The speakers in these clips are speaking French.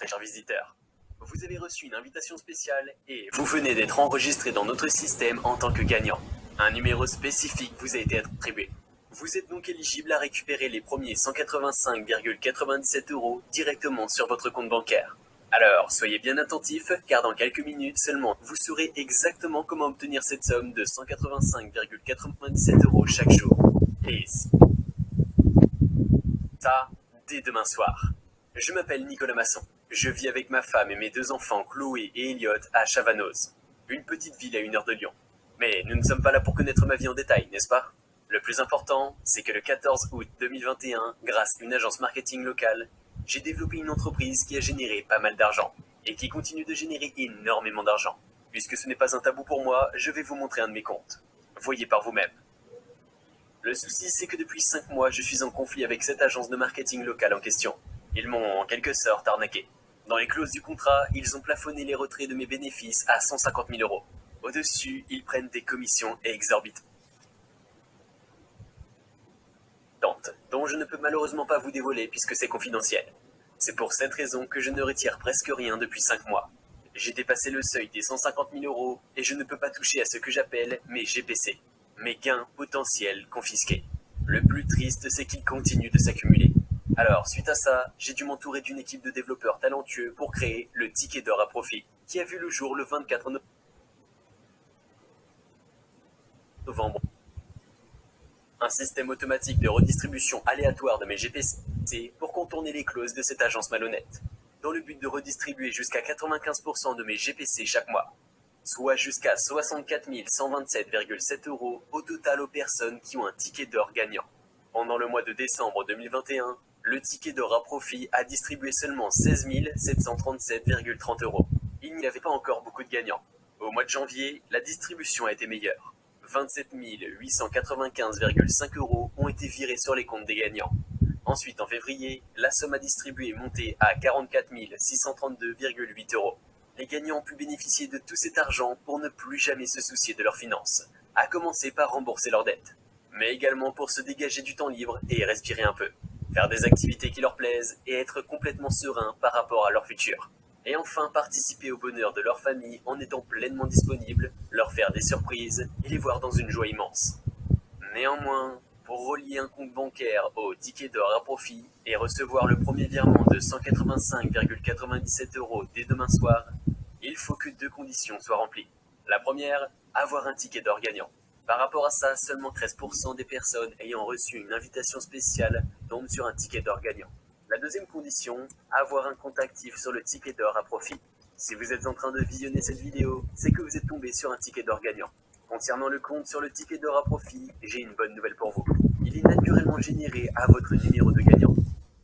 très cher visiteur. Vous avez reçu une invitation spéciale et vous venez d'être enregistré dans notre système en tant que gagnant. Un numéro spécifique vous a été attribué. Vous êtes donc éligible à récupérer les premiers 185,97 € directement sur votre compte bancaire. Alors, soyez bien attentifs, car dans quelques minutes seulement, vous saurez exactement comment obtenir cette somme de 185,97 € chaque jour. Et ça, dès demain soir. Je m'appelle Nicolas Masson. Je vis avec ma femme et mes 2 enfants, Chloé et Elliot, à Chavanoz, une petite ville à 1 heure de Lyon. Mais nous ne sommes pas là pour connaître ma vie en détail, n'est-ce pas? Le plus important, c'est que le 14 août 2021, grâce à une agence marketing locale, j'ai développé une entreprise qui a généré pas mal d'argent et qui continue de générer énormément d'argent. Puisque ce n'est pas un tabou pour moi, je vais vous montrer un de mes comptes. Voyez par vous-même. Le souci, c'est que depuis 5 mois, je suis en conflit avec cette agence de marketing locale en question. Ils m'ont en quelque sorte arnaqué. Dans les clauses du contrat, ils ont plafonné les retraits de mes bénéfices à 150 000 €. Au-dessus, ils prennent des commissions exorbitantes, dont je ne peux malheureusement pas vous dévoiler puisque c'est confidentiel. C'est pour cette raison que je ne retire presque rien depuis 5 mois. J'ai dépassé le seuil des 150 000 € et je ne peux pas toucher à ce que j'appelle mes GPC, mes gains potentiels confisqués. Le plus triste, c'est qu'ils continuent de s'accumuler. Alors, suite à ça, j'ai dû m'entourer d'une équipe de développeurs talentueux pour créer le ticket d'or à profit, qui a vu le jour le 24 novembre. Un système automatique de redistribution aléatoire de mes GPC pour contourner les clauses de cette agence malhonnête, dans le but de redistribuer jusqu'à 95% de mes GPC chaque mois, soit jusqu'à 64 127,7 € au total aux personnes qui ont un ticket d'or gagnant. Pendant le mois de décembre 2021, le ticket d'or à profit a distribué seulement 16 737,30 €. Il n'y avait pas encore beaucoup de gagnants. Au mois de janvier, la distribution a été meilleure. 27 895,5 € ont été virés sur les comptes des gagnants. Ensuite, en février, la somme à distribuer est montée à 44 632,8 €. Les gagnants ont pu bénéficier de tout cet argent pour ne plus jamais se soucier de leurs finances, à commencer par rembourser leurs dettes, mais également pour se dégager du temps libre et respirer un peu, faire des activités qui leur plaisent et être complètement sereins par rapport à leur futur. Et enfin participer au bonheur de leur famille en étant pleinement disponible, leur faire des surprises et les voir dans une joie immense. Néanmoins, pour relier un compte bancaire au ticket d'or à profit et recevoir le premier virement de 185,97 € dès demain soir, il faut que 2 conditions soient remplies. La première, avoir un ticket d'or gagnant. Par rapport à ça, seulement 13% des personnes ayant reçu une invitation spéciale tombent sur un ticket d'or gagnant. La deuxième condition, avoir un compte actif sur le ticket d'or à profit. Si vous êtes en train de visionner cette vidéo, c'est que vous êtes tombé sur un ticket d'or gagnant. Concernant le compte sur le ticket d'or à profit, j'ai une bonne nouvelle pour vous. Il est naturellement généré à votre numéro de gagnant.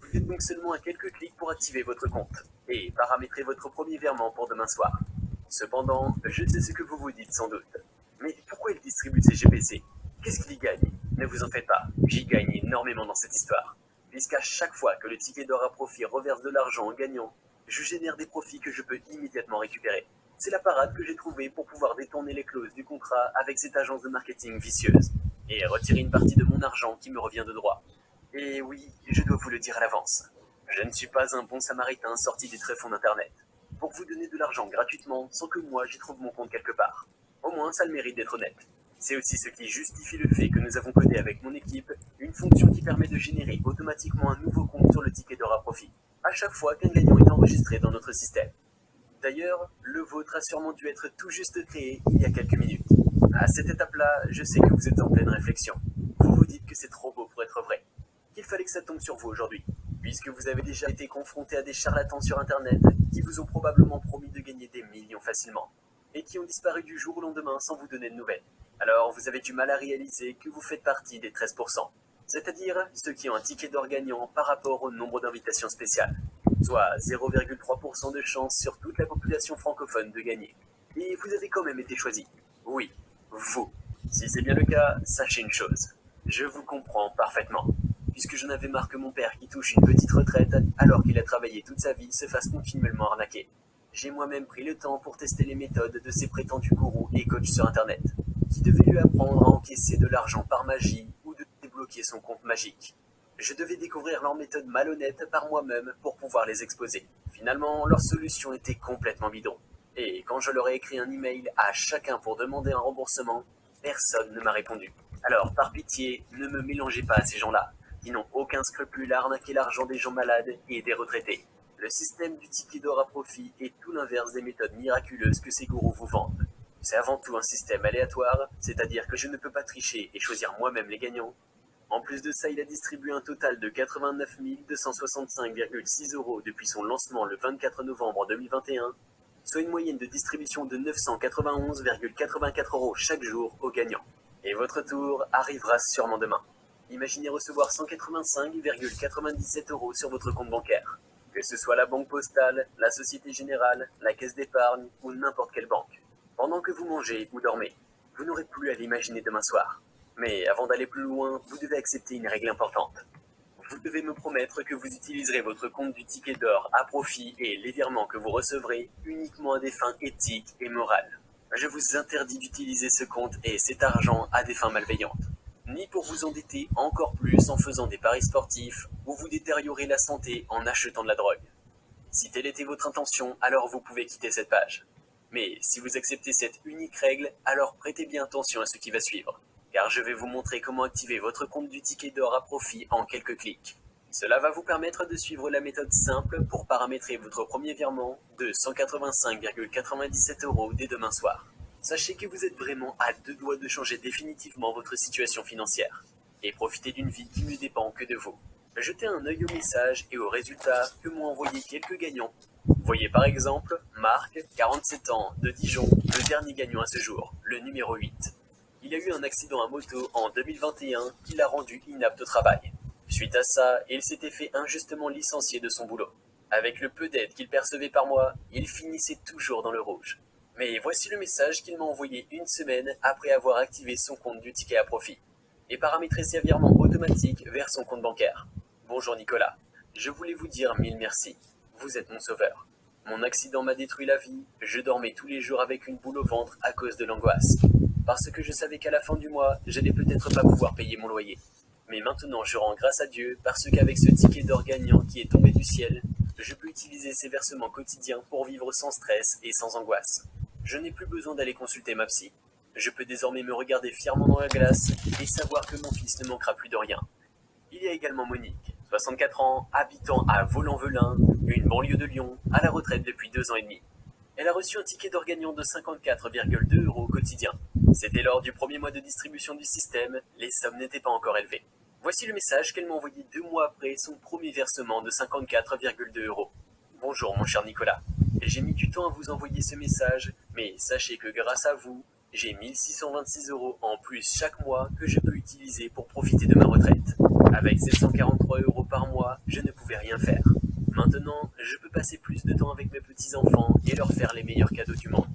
Vous êtes donc seulement à quelques clics pour activer votre compte et paramétrer votre premier virement pour demain soir. Cependant, je sais ce que vous vous dites sans doute. Mais pourquoi il distribue ces GPC? Qu'est-ce qu'il y gagne? Ne vous en faites pas, j'y gagne énormément dans cette histoire. Puisqu'à chaque fois que le ticket d'or à profit reverse de l'argent en gagnant, je génère des profits que je peux immédiatement récupérer. C'est la parade que j'ai trouvée pour pouvoir détourner les clauses du contrat avec cette agence de marketing vicieuse et retirer une partie de mon argent qui me revient de droit. Et oui, je dois vous le dire à l'avance, je ne suis pas un bon samaritain sorti des tréfonds d'internet pour vous donner de l'argent gratuitement sans que moi j'y trouve mon compte quelque part. Au moins ça le mérite d'être honnête. C'est aussi ce qui justifie le fait que nous avons codé avec mon équipe une fonction qui permet de générer automatiquement un nouveau compte sur le ticket d'or à profit, à chaque fois qu'un gagnant est enregistré dans notre système. D'ailleurs, le vôtre a sûrement dû être tout juste créé il y a quelques minutes. À cette étape-là, je sais que vous êtes en pleine réflexion. Vous vous dites que c'est trop beau pour être vrai, qu'il fallait que ça tombe sur vous aujourd'hui, puisque vous avez déjà été confronté à des charlatans sur Internet qui vous ont probablement promis de gagner des millions facilement, et qui ont disparu du jour au lendemain sans vous donner de nouvelles. Alors vous avez du mal à réaliser que vous faites partie des 13%, c'est-à-dire ceux qui ont un ticket d'or gagnant par rapport au nombre d'invitations spéciales, soit 0,3% de chance sur toute la population francophone de gagner. Et vous avez quand même été choisi. Oui, vous. Si c'est bien le cas, sachez une chose. Je vous comprends parfaitement, puisque j'en avais marre que mon père qui touche une petite retraite alors qu'il a travaillé toute sa vie se fasse continuellement arnaquer. J'ai moi-même pris le temps pour tester les méthodes de ces prétendus gourous et coachs sur Internet, qui devait lui apprendre à encaisser de l'argent par magie ou de débloquer son compte magique. Je devais découvrir leurs méthodes malhonnêtes par moi-même pour pouvoir les exposer. Finalement, leur solution était complètement bidon. Et quand je leur ai écrit un email à chacun pour demander un remboursement, personne ne m'a répondu. Alors, par pitié, ne me mélangez pas à ces gens-là, qui n'ont aucun scrupule à arnaquer l'argent des gens malades et des retraités. Le système du ticket d'or à profit est tout l'inverse des méthodes miraculeuses que ces gourous vous vendent. C'est avant tout un système aléatoire, c'est-à-dire que je ne peux pas tricher et choisir moi-même les gagnants. En plus de ça, il a distribué un total de 89 265,6 euros depuis son lancement le 24 novembre 2021, soit une moyenne de distribution de 991,84 euros chaque jour aux gagnants. Et votre tour arrivera sûrement demain. Imaginez recevoir 185,97 euros sur votre compte bancaire. Que ce soit la banque postale, la Société Générale, la caisse d'épargne ou n'importe quelle banque. Pendant que vous mangez ou dormez, vous n'aurez plus à l'imaginer demain soir. Mais avant d'aller plus loin, vous devez accepter une règle importante. Vous devez me promettre que vous utiliserez votre compte du ticket d'or à profit et les virements que vous recevrez uniquement à des fins éthiques et morales. Je vous interdis d'utiliser ce compte et cet argent à des fins malveillantes. Ni pour vous endetter encore plus en faisant des paris sportifs ou vous détériorer la santé en achetant de la drogue. Si telle était votre intention, alors vous pouvez quitter cette page. Mais si vous acceptez cette unique règle, alors prêtez bien attention à ce qui va suivre, car je vais vous montrer comment activer votre compte du ticket d'or à profit en quelques clics. Cela va vous permettre de suivre la méthode simple pour paramétrer votre premier virement de 185,97 euros dès demain soir. Sachez que vous êtes vraiment à deux doigts de changer définitivement votre situation financière et profiter d'une vie qui ne dépend que de vous. Jetez un œil au message et aux résultats que m'ont envoyé quelques gagnants. Voyez par exemple Marc, 47 ans, de Dijon, le dernier gagnant à ce jour, le numéro 8. Il a eu un accident à moto en 2021 qui l'a rendu inapte au travail. Suite à ça, il s'était fait injustement licencier de son boulot. Avec le peu d'aide qu'il percevait par mois, il finissait toujours dans le rouge. Mais voici le message qu'il m'a envoyé une semaine après avoir activé son compte du ticket à profit et paramétré ses virements automatiques vers son compte bancaire. Bonjour Nicolas, je voulais vous dire mille merci. Vous êtes mon sauveur. Mon accident m'a détruit la vie, je dormais tous les jours avec une boule au ventre à cause de l'angoisse. Parce que je savais qu'à la fin du mois, j'allais peut-être pas pouvoir payer mon loyer. Mais maintenant je rends grâce à Dieu parce qu'avec ce ticket d'or gagnant qui est tombé du ciel, je peux utiliser ces versements quotidiens pour vivre sans stress et sans angoisse. Je n'ai plus besoin d'aller consulter ma psy. Je peux désormais me regarder fièrement dans la glace et savoir que mon fils ne manquera plus de rien. Il y a également Monique, 64 ans, habitant à Vaux-en-Velin, une banlieue de Lyon, à la retraite depuis 2 ans et demi. Elle a reçu un ticket d'or gagnant de 54,2 euros quotidien. C'était lors du premier mois de distribution du système, les sommes n'étaient pas encore élevées. Voici le message qu'elle m'a envoyé 2 mois après son premier versement de 54,2 euros. Bonjour mon cher Nicolas. J'ai mis du temps à vous envoyer ce message, mais sachez que grâce à vous, j'ai 1626 euros en plus chaque mois que je peux utiliser pour profiter de ma retraite. Avec 743 euros par mois, je ne pouvais rien faire. Maintenant, je peux passer plus de temps avec mes petits-enfants et leur faire les meilleurs cadeaux du monde.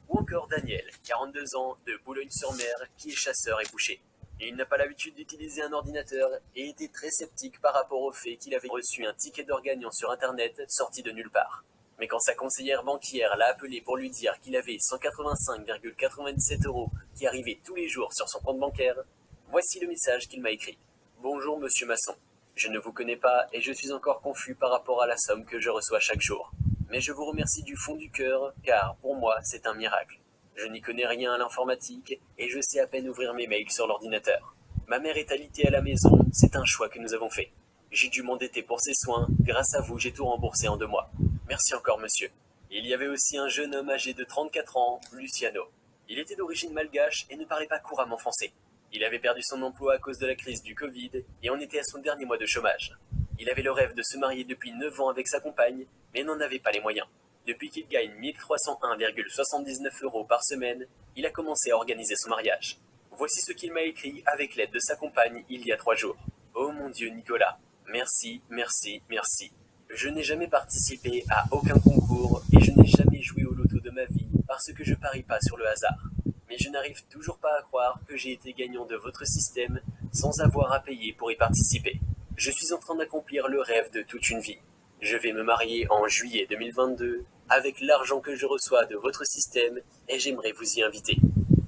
Ou encore Daniel, 42 ans, de Boulogne-sur-Mer, qui est chasseur et boucher. Il n'a pas l'habitude d'utiliser un ordinateur et était très sceptique par rapport au fait qu'il avait reçu un ticket d'or gagnant sur internet sorti de nulle part. Mais quand sa conseillère banquière l'a appelé pour lui dire qu'il avait 185,97 euros qui arrivaient tous les jours sur son compte bancaire, voici le message qu'il m'a écrit. Bonjour monsieur Masson. Je ne vous connais pas et je suis encore confus par rapport à la somme que je reçois chaque jour. Mais je vous remercie du fond du cœur car pour moi c'est un miracle. Je n'y connais rien à l'informatique et je sais à peine ouvrir mes mails sur l'ordinateur. Ma mère est alitée à la maison, c'est un choix que nous avons fait. J'ai dû m'endetter pour ses soins, grâce à vous j'ai tout remboursé en 2 mois. Merci encore monsieur. Il y avait aussi un jeune homme âgé de 34 ans, Luciano. Il était d'origine malgache et ne parlait pas couramment français. Il avait perdu son emploi à cause de la crise du Covid et en était à son dernier mois de chômage. Il avait le rêve de se marier depuis 9 ans avec sa compagne, mais n'en avait pas les moyens. Depuis qu'il gagne 1301,79 euros par semaine, il a commencé à organiser son mariage. Voici ce qu'il m'a écrit avec l'aide de sa compagne il y a 3 jours. Oh mon Dieu Nicolas, merci, merci, merci. Je n'ai jamais participé à aucun concours et je n'ai jamais joué au loto de ma vie parce que je parie pas sur le hasard. Mais je n'arrive toujours pas à croire que j'ai été gagnant de votre système sans avoir à payer pour y participer. Je suis en train d'accomplir le rêve de toute une vie. Je vais me marier en juillet 2022 avec l'argent que je reçois de votre système et j'aimerais vous y inviter.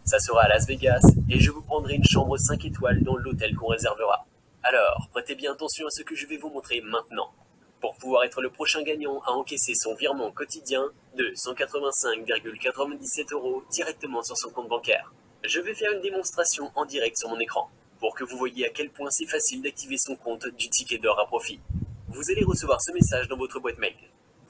Ça sera à Las Vegas et je vous prendrai une chambre 5 étoiles dans l'hôtel qu'on réservera. Alors, prêtez bien attention à ce que je vais vous montrer maintenant. pour pouvoir être le prochain gagnant à encaisser son virement quotidien de 185,97 € directement sur son compte bancaire. Je vais faire une démonstration en direct sur mon écran pour que vous voyez à quel point c'est facile d'activer son compte du ticket d'or à profit. Vous allez recevoir ce message dans votre boîte mail.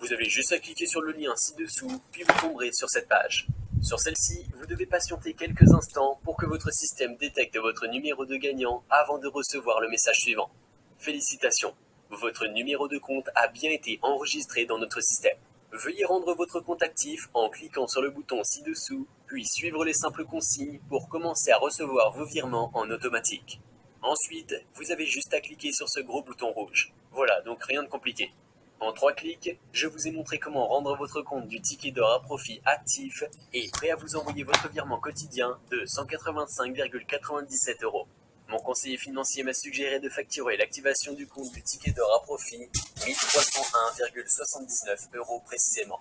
Vous avez juste à cliquer sur le lien ci-dessous, puis vous tomberez sur cette page. Sur celle-ci, vous devez patienter quelques instants pour que votre système détecte votre numéro de gagnant avant de recevoir le message suivant. Félicitations, votre numéro de compte a bien été enregistré dans notre système. Veuillez rendre votre compte actif en cliquant sur le bouton ci-dessous, puis suivre les simples consignes pour commencer à recevoir vos virements en automatique. Ensuite, vous avez juste à cliquer sur ce gros bouton rouge. Voilà, donc rien de compliqué. En 3 clics, je vous ai montré comment rendre votre compte du ticket d'or à profit actif et prêt à vous envoyer votre virement quotidien de 185,97 €. Mon conseiller financier m'a suggéré de facturer l'activation du compte du ticket d'or à profit 1301,79 € précisément,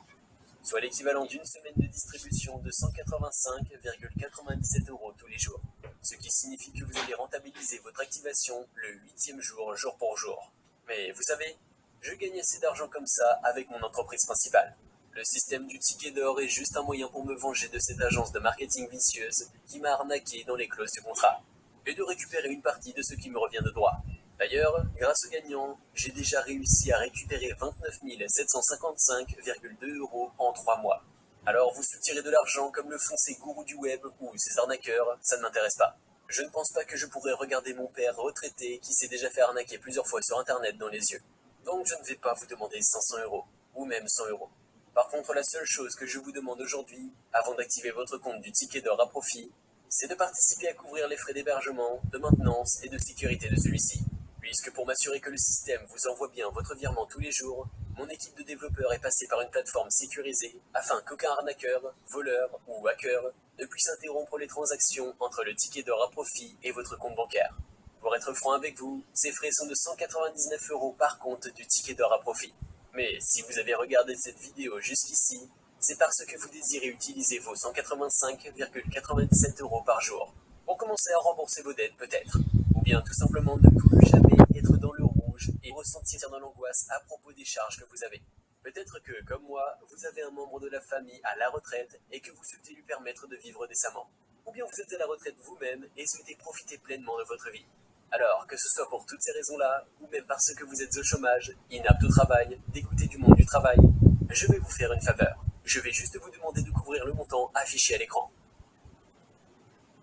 soit l'équivalent d'une semaine de distribution de 185,97 € tous les jours, ce qui signifie que vous allez rentabiliser votre activation le 8e jour, jour pour jour. Mais vous savez, je gagne assez d'argent comme ça avec mon entreprise principale. Le système du ticket d'or est juste un moyen pour me venger de cette agence de marketing vicieuse qui m'a arnaqué dans les clauses du contrat, et de récupérer une partie de ce qui me revient de droit. D'ailleurs, grâce au gagnant, j'ai déjà réussi à récupérer 29 755,2 € en 3 mois. Alors vous soutirez de l'argent comme le font ces gourous du web ou ces arnaqueurs, ça ne m'intéresse pas. Je ne pense pas que je pourrais regarder mon père retraité qui s'est déjà fait arnaquer plusieurs fois sur internet dans les yeux. Donc je ne vais pas vous demander 500 € ou même 100 €. Par contre, la seule chose que je vous demande aujourd'hui, avant d'activer votre compte du ticket d'or à profit, c'est de participer à couvrir les frais d'hébergement, de maintenance et de sécurité de celui-ci. Puisque pour m'assurer que le système vous envoie bien votre virement tous les jours, mon équipe de développeurs est passée par une plateforme sécurisée afin qu'aucun arnaqueur, voleur ou hacker ne puisse interrompre les transactions entre le ticket d'or à profit et votre compte bancaire. Pour être franc avec vous, ces frais sont de 199 € par compte du ticket d'or à profit. Mais si vous avez regardé cette vidéo jusqu'ici, c'est parce que vous désirez utiliser vos 185,97 € par jour pour commencer à rembourser vos dettes peut-être, ou bien tout simplement ne plus jamais être dans le rouge et ressentir de l'angoisse à propos des charges que vous avez. Peut-être que, comme moi, vous avez un membre de la famille à la retraite et que vous souhaitez lui permettre de vivre décemment. Ou bien vous êtes à la retraite vous-même et souhaitez profiter pleinement de votre vie. Alors, que ce soit pour toutes ces raisons-là, ou même parce que vous êtes au chômage, inapte au travail, dégoûté du monde du travail, je vais vous faire une faveur. Je vais juste vous demander de couvrir le montant affiché à l'écran.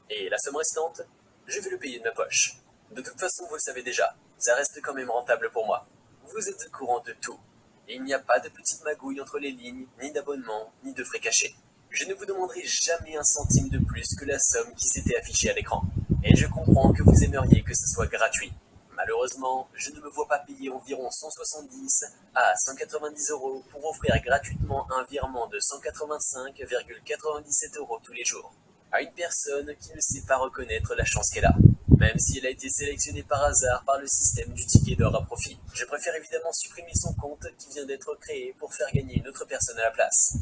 Et la somme restante, je vais le payer de ma poche. De toute façon, vous le savez déjà, ça reste quand même rentable pour moi. Vous êtes au courant de tout. Et il n'y a pas de petites magouilles entre les lignes, ni d'abonnement, ni de frais cachés. Je ne vous demanderai jamais un centime de plus que la somme qui s'était affichée à l'écran. Et je comprends que vous aimeriez que ce soit gratuit. Malheureusement, je ne me vois pas payer environ 170 à 190 € pour offrir gratuitement un virement de 185,97 € tous les jours à une personne qui ne sait pas reconnaître la chance qu'elle a, même si elle a été sélectionnée par hasard par le système du ticket d'or à profit. Je préfère évidemment supprimer son compte qui vient d'être créé pour faire gagner une autre personne à la place.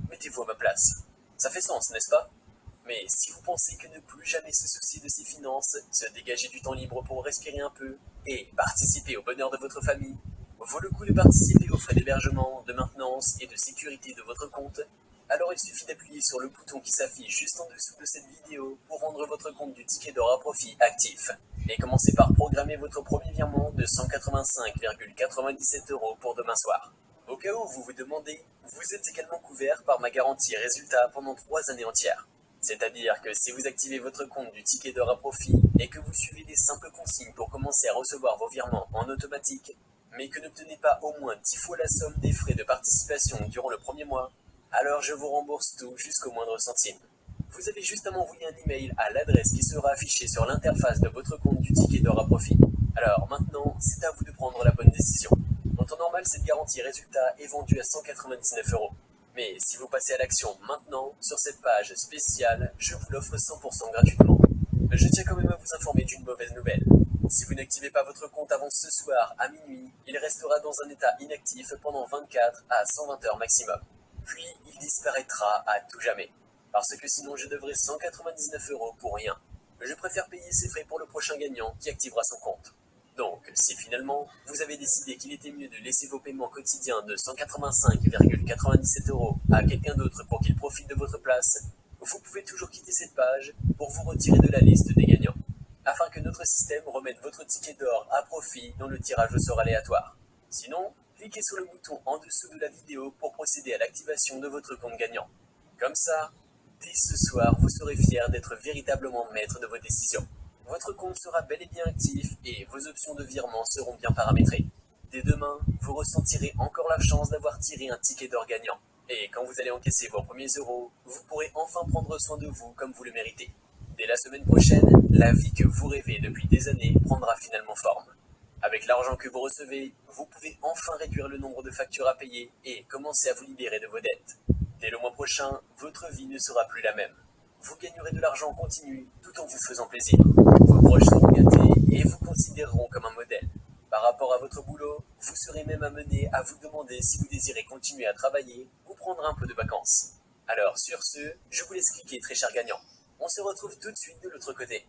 Mettez-vous à ma place. Ça fait sens, n'est-ce pas? Mais si vous pensez que ne plus jamais se soucier de ses finances, se dégager du temps libre pour respirer un peu et participer au bonheur de votre famille, vaut le coup de participer aux frais d'hébergement, de maintenance et de sécurité de votre compte, alors il suffit d'appuyer sur le bouton qui s'affiche juste en dessous de cette vidéo pour rendre votre compte du ticket d'or à profit actif. Et commencez par programmer votre premier virement de 185,97 € pour demain soir. Au cas où vous vous demandez, vous êtes également couvert par ma garantie résultat pendant 3 années entières. C'est-à-dire que si vous activez votre compte du ticket d'or à profit et que vous suivez des simples consignes pour commencer à recevoir vos virements en automatique, mais que n'obtenez pas au moins 10 fois la somme des frais de participation durant le premier mois, alors je vous rembourse tout jusqu'au moindre centime. Vous avez juste à m'envoyer un email à l'adresse qui sera affichée sur l'interface de votre compte du ticket d'or à profit. Alors maintenant, c'est à vous de prendre la bonne décision. En temps normal, cette garantie résultat est vendue à 199 €. Mais si vous passez à l'action maintenant, sur cette page spéciale, je vous l'offre 100% gratuitement. Je tiens quand même à vous informer d'une mauvaise nouvelle. Si vous n'activez pas votre compte avant ce soir à minuit, il restera dans un état inactif pendant 24 à 120 heures maximum. Puis il disparaîtra à tout jamais. Parce que sinon je devrais 199 € pour rien. Je préfère payer ces frais pour le prochain gagnant qui activera son compte. Donc, si finalement vous avez décidé qu'il était mieux de laisser vos paiements quotidiens de 185,97 € à quelqu'un d'autre pour qu'il profite de votre place, vous pouvez toujours quitter cette page pour vous retirer de la liste des gagnants, afin que notre système remette votre ticket d'or à profit dans le tirage au sort aléatoire. Sinon, cliquez sur le bouton en dessous de la vidéo pour procéder à l'activation de votre compte gagnant. Comme ça, dès ce soir, vous serez fier d'être véritablement maître de vos décisions. Votre compte sera bel et bien actif et vos options de virement seront bien paramétrées. Dès demain, vous ressentirez encore la chance d'avoir tiré un ticket d'or gagnant. Et quand vous allez encaisser vos premiers euros, vous pourrez enfin prendre soin de vous comme vous le méritez. Dès la semaine prochaine, la vie que vous rêvez depuis des années prendra finalement forme. Avec l'argent que vous recevez, vous pouvez enfin réduire le nombre de factures à payer et commencer à vous libérer de vos dettes. Dès le mois prochain, votre vie ne sera plus la même. Vous gagnerez de l'argent en continu tout en vous faisant plaisir. Vos proches seront gâtés et vous considéreront comme un modèle. Par rapport à votre boulot, vous serez même amené à vous demander si vous désirez continuer à travailler ou prendre un peu de vacances. Alors sur ce, je vous laisse cliquer très cher gagnant. On se retrouve tout de suite de l'autre côté.